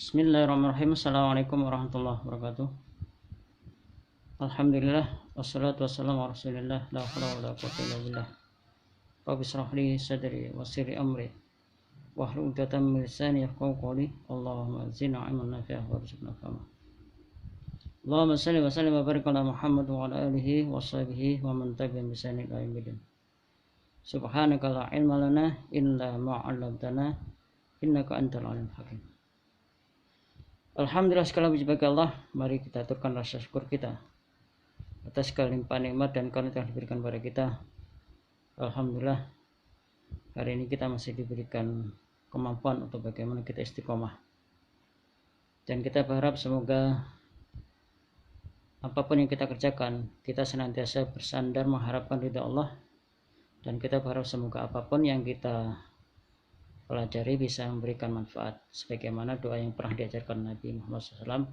Bismillahirrahmanirrahim. Assalamualaikum warahmatullahi wabarakatuh. Alhamdulillah wassalatu wassalamu ala Rasulillah la haula wala quwwata illa billah. Rabbi shrah li sadri wa yassir li amri wahlul 'uqdatam min lisani yafqahu qawli. Allahumma zidna ilman nafi'an warzuqna fahma. Allahumma shalli wa sallim wa barik ala Muhammad wa ala alihi wa sahbihi wa man tabi'ahum bi ihsan ila yaumil din. Subhanaka la ilma lana illa ma 'allamtana innaka antal alimul hakim. Alhamdulillah, segala puji bagi Allah. Mari kita aturkan rasa syukur kita atas segala limpahan nikmat dan karunia yang diberikan kepada kita. Alhamdulillah, hari ini kita masih diberikan kemampuan untuk bagaimana kita istiqomah. Dan kita berharap semoga apapun yang kita kerjakan, kita senantiasa bersandar mengharapkan ridha Allah. Dan kita berharap semoga apapun yang kita pelajari bisa memberikan manfaat, sebagaimana doa yang pernah diajarkan Nabi Muhammad SAW.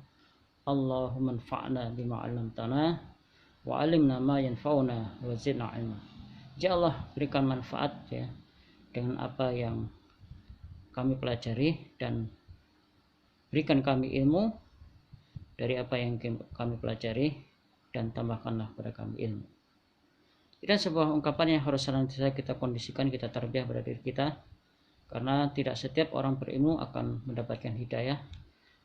Allahumma anfa'na bima 'allamtana wa 'allimna ma yanfa'una wa zidna ilma. Ya Allah, berikan manfaat ya dengan apa yang kami pelajari, dan berikan kami ilmu dari apa yang kami pelajari, dan tambahkanlah kepada kami ilmu. Ini sebuah ungkapan yang harus senantiasa kita kondisikan, kita tarbiyah pada diri kita. Karena tidak setiap orang berilmu akan mendapatkan hidayah,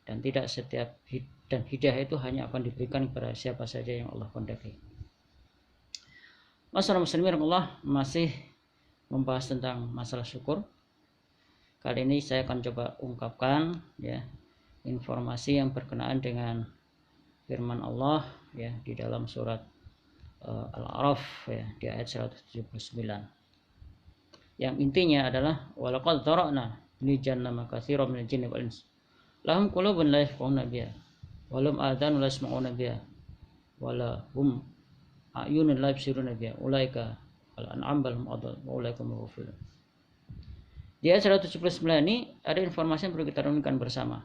dan tidak setiap hidayah itu hanya akan diberikan kepada siapa saja yang Allah kehendaki. Masalah muslimin Allah masih membahas tentang masalah syukur. Kali ini saya akan coba ungkapkan ya informasi yang berkenaan dengan firman Allah ya di dalam surat Al-A'raf ya di ayat 179. Yang intinya adalah walaqad zara'na li jahannama katsiran minal jinni wal ins lahum qulubun la yafqahuna biha wa lahum adhanun la yasma'una biha wa lahum a'yunun la yubsiruna biha ulaika kal an'am bal hum adall wa ulaika hum ghafilun. Di ayat 179 ini ada informasi yang perlu kita renungkan bersama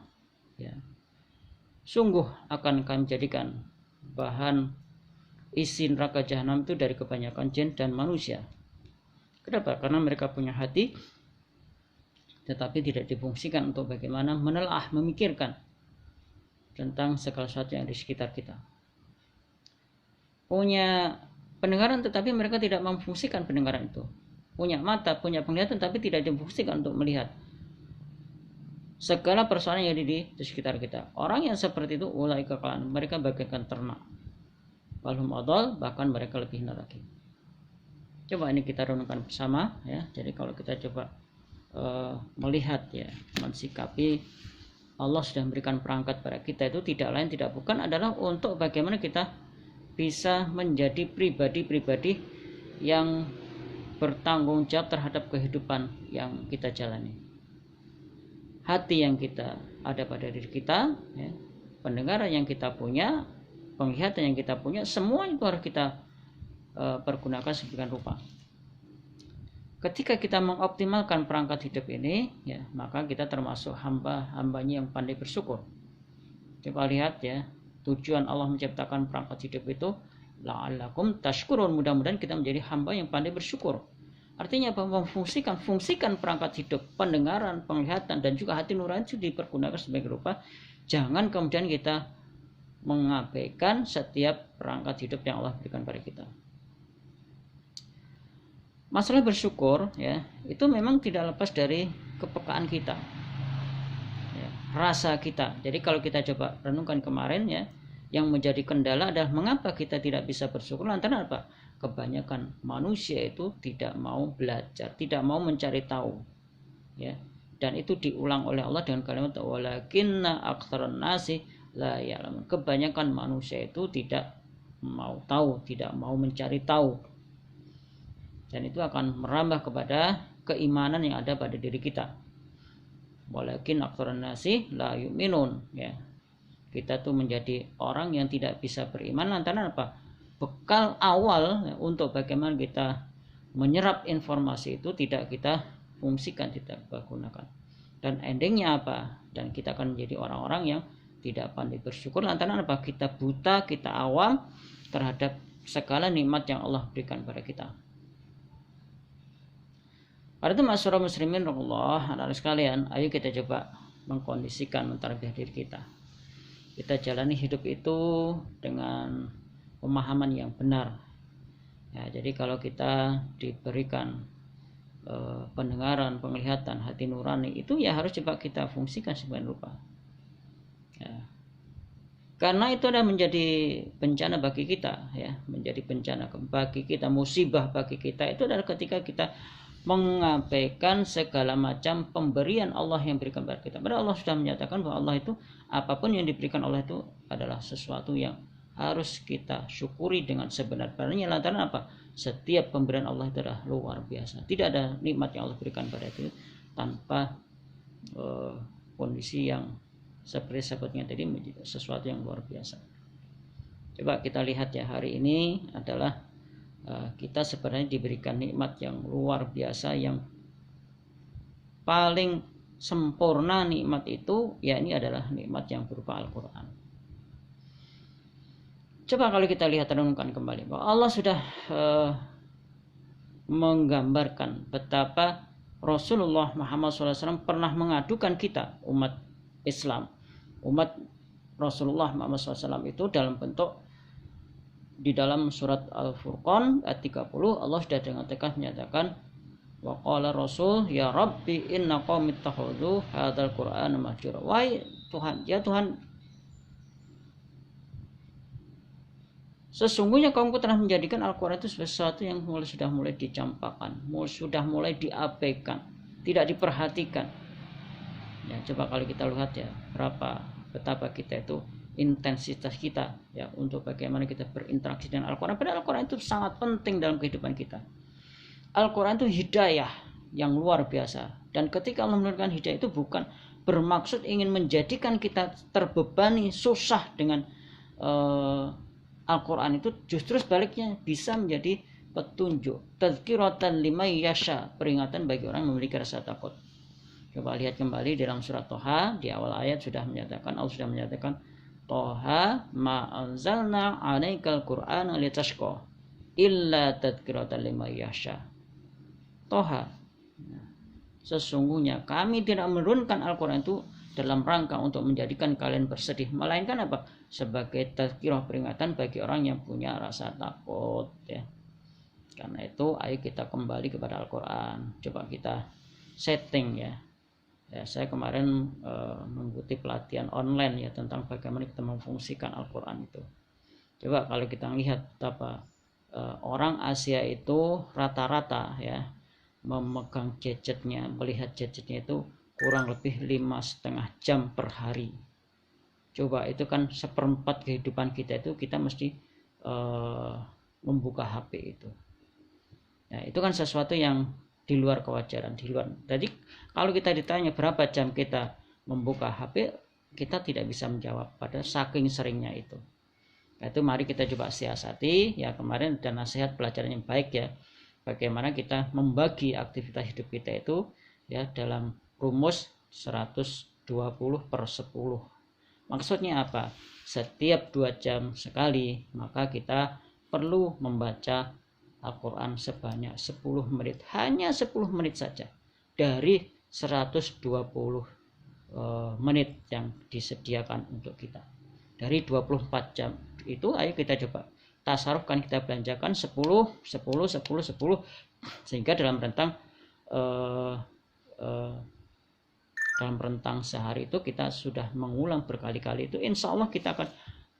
ya. Sungguh akan kami jadikan bahan isi neraka jahanam itu dari kebanyakan jin dan manusia. Kenapa? Karena mereka punya hati tetapi tidak difungsikan untuk bagaimana menelaah, memikirkan tentang segala sesuatu yang di sekitar kita. Punya pendengaran tetapi mereka tidak memfungsikan pendengaran itu. Punya mata, punya penglihatan tapi tidak difungsikan untuk melihat segala persoalan yang ada di sekitar kita. Orang yang seperti itu ulaika kalan, mereka bagaikan ternak. Walhum adall, bahkan mereka lebih hina lagi. Coba ini kita renungkan bersama ya. Jadi kalau kita coba melihat ya, mensikapi Allah sudah memberikan perangkat pada kita, itu tidak lain tidak bukan adalah untuk bagaimana kita bisa menjadi pribadi-pribadi yang bertanggung jawab terhadap kehidupan yang kita jalani. Hati yang kita ada pada diri kita ya, pendengaran yang kita punya, penglihatan yang kita punya, semua itu harus kita pergunakan sedemikian rupa. Ketika kita mengoptimalkan perangkat hidup ini ya, maka kita termasuk hamba-hambanya yang pandai bersyukur. Coba lihat ya, tujuan Allah menciptakan perangkat hidup itu la'allakum tashkurun, mudah-mudahan kita menjadi hamba yang pandai bersyukur. Artinya apa? Fungsikan perangkat hidup, pendengaran, penglihatan, dan juga hati nurani itu dipergunakan sebagai rupa. Jangan kemudian kita mengabaikan setiap perangkat hidup yang Allah berikan pada kita. Masalah bersyukur ya, itu memang tidak lepas dari kepekaan kita ya, rasa kita. Jadi kalau kita coba renungkan kemarin ya, yang menjadi kendala adalah mengapa kita tidak bisa bersyukur, lantaran apa? Kebanyakan manusia itu tidak mau belajar, tidak mau mencari tahu ya. Dan itu diulang oleh Allah dengan kalimat walakinna aktsaran nasi la ya'lamun. Kebanyakan manusia itu tidak mau tahu, tidak mau mencari tahu. Dan itu akan merambah kepada keimanan yang ada pada diri kita. Walakin aktsaran nasi la yu'minun ya. Kita tuh menjadi orang yang tidak bisa beriman lantaran apa? Bekal awal ya, untuk bagaimana kita menyerap informasi itu tidak kita fungsikan, tidak kita gunakan. Dan endingnya apa? Dan kita akan menjadi orang-orang yang tidak pandai bersyukur lantaran apa? Kita buta, kita awam terhadap segala nikmat yang Allah berikan pada kita. Pada itu masyarakat muslimin Allah, anak-anak sekalian, ayo kita coba mengkondisikan, mentarbiah diri kita. Kita jalani hidup itu dengan pemahaman yang benar. Ya, jadi kalau kita diberikan pendengaran, penglihatan, hati nurani, itu ya harus coba kita fungsikan sebagai rupa. Ya. Karena itu adalah menjadi bencana bagi kita, ya, menjadi bencana bagi kita, musibah bagi kita itu adalah ketika kita mengabaikan segala macam pemberian Allah yang berikan kepada kita. Padahal Allah sudah menyatakan bahwa Allah itu apapun yang diberikan Allah itu adalah sesuatu yang harus kita syukuri dengan sebenar-benarnya. Lantaran apa? Setiap pemberian Allah itu adalah luar biasa. Tidak ada nikmat yang Allah berikan pada itu tanpa kondisi yang seperti sebutnya tadi menjadi sesuatu yang luar biasa. Coba kita lihat ya, hari ini adalah kita sebenarnya diberikan nikmat yang luar biasa, yang paling sempurna nikmat itu ya ini adalah nikmat yang berupa Al-Quran. Coba kalau kita lihat, renungkan kembali bahwa Allah sudah menggambarkan betapa Rasulullah Muhammad SAW pernah mengadukan kita umat Islam, umat Rasulullah Muhammad SAW itu dalam bentuk di dalam surat Al-Furqan ayat 30 Allah sudah dengan tegas menyatakan wa qala rasul ya rabbi inna qaumi ittakhadhu hadzal qur'ana mahjura. Wahai Tuhan, ya Tuhan, sesungguhnya kaumku telah menjadikan Al-Quran itu sesuatu yang sudah mulai dicampakkan, sudah mulai diabaikan, tidak diperhatikan. Ya, coba kalau kita lihat ya, betapa kita itu intensitas kita ya untuk bagaimana kita berinteraksi dengan Al-Quran. Padahal Al-Quran itu sangat penting dalam kehidupan kita. Al-Quran itu hidayah yang luar biasa, dan ketika Allah menurunkan hidayah itu bukan bermaksud ingin menjadikan kita terbebani susah dengan Al-Quran, itu justru sebaliknya bisa menjadi petunjuk, tadzkiratan liman yasha, peringatan bagi orang yang memiliki rasa takut. Coba lihat kembali dalam surat Toha, di awal ayat sudah menyatakan, Allah sudah menyatakan Toha ma anzalna 'alaikal qur'ana litashqa illa tadzkiratan liman yasha. Toha, sesungguhnya kami tidak menurunkan Al-Quran itu dalam rangka untuk menjadikan kalian bersedih, melainkan apa? Sebagai tazkirah, peringatan bagi orang yang punya rasa takut ya. Karena itu ayo kita kembali kepada Al-Quran. Coba kita setting ya. Ya, saya kemarin mengikuti pelatihan online ya tentang bagaimana kita memfungsikan Al-Quran itu. Coba kalau kita lihat betapa orang Asia itu rata-rata ya memegang gadgetnya, melihat gadgetnya itu kurang lebih 5,5 jam per hari. Coba itu kan 1/4 kehidupan kita itu kita mesti membuka HP itu. Nah, itu kan sesuatu yang di luar kewajaran, di luar. Jadi kalau kita ditanya berapa jam kita membuka HP, kita tidak bisa menjawab pada saking seringnya itu. Nah, itu mari kita coba siasati ya. Kemarin ada nasihat pelajaran yang baik ya, bagaimana kita membagi aktivitas hidup kita itu ya dalam rumus 120/10. Maksudnya apa? Setiap 2 jam sekali maka kita perlu membaca Al-Quran sebanyak 10 menit. Hanya 10 menit saja dari 120 menit yang disediakan untuk kita. Dari 24 jam itu ayo kita coba tasarufkan, kita belanjakan 10 sehingga dalam rentang sehari itu kita sudah mengulang berkali-kali itu, insya Allah kita akan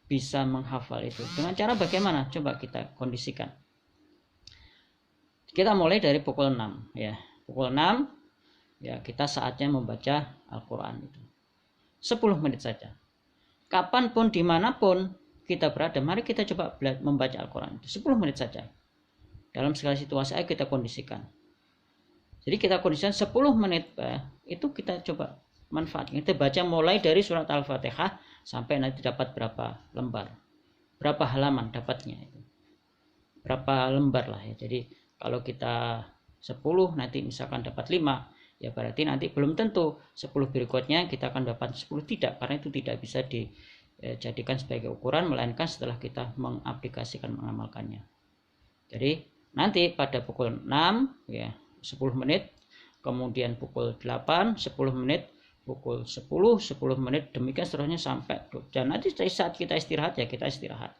bisa menghafal itu. Dengan cara bagaimana? Coba kita kondisikan. Kita mulai dari pukul 6 ya. Pukul 6 ya kita saatnya membaca Al-Quran itu 10 menit saja. Kapanpun dimanapun kita berada, mari kita coba membaca Al-Quran itu 10 menit saja. Dalam segala situasi ayo kita kondisikan. Jadi kita kondisikan 10 menit itu kita coba manfaatkan. Kita baca mulai dari surat Al-Fatihah sampai nanti dapat berapa lembar, berapa halaman dapatnya itu, berapa lembar lah ya. Jadi kalau kita 10 nanti misalkan dapat 5, ya berarti nanti belum tentu 10 berikutnya kita akan dapat 10, tidak, karena itu tidak bisa dijadikan sebagai ukuran, melainkan setelah kita mengaplikasikan, mengamalkannya. Jadi nanti pada pukul 6 ya 10 menit, kemudian pukul 8 10 menit, pukul 10 menit, demikian seterusnya sampai. Dan nanti saat kita istirahat ya kita istirahat.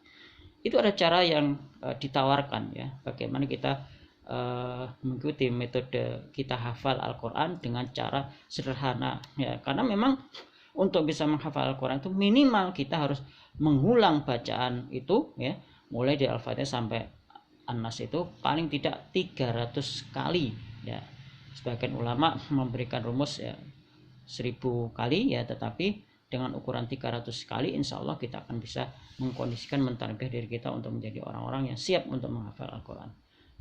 Itu ada cara yang ditawarkan ya, bagaimana kita mengikuti metode kita hafal Al-Quran dengan cara sederhana ya, karena memang untuk bisa menghafal Al-Quran itu minimal kita harus mengulang bacaan itu ya, mulai dari Al-Fatihah sampai An-Nas itu paling tidak 300 kali ya. Sebagian ulama memberikan rumus ya 1000 kali ya, tetapi dengan ukuran 300 kali insya Allah kita akan bisa mengkondisikan, mentarbiyah diri kita untuk menjadi orang-orang yang siap untuk menghafal Al-Quran.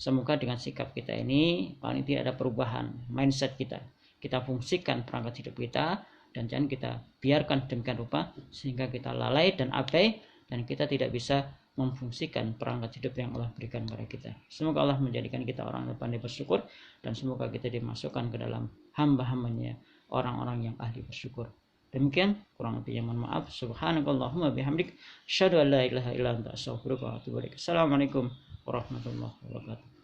Semoga dengan sikap kita ini paling tidak ada perubahan mindset kita. Kita fungsikan perangkat hidup kita dan jangan kita biarkan demikian rupa sehingga kita lalai dan abai dan kita tidak bisa memfungsikan perangkat hidup yang Allah berikan kepada kita. Semoga Allah menjadikan kita orang yang pandai bersyukur dan semoga kita dimasukkan ke dalam hamba-hambanya orang-orang yang ahli bersyukur. Demikian, kurang lebihnya mohon maaf. Subhanakallahumma bihamdik, asyhadu an la ilaha illa anta, astaghfiruka wa atubu ilaik. Assalamualaikum warahmatullahi wabarakatuh.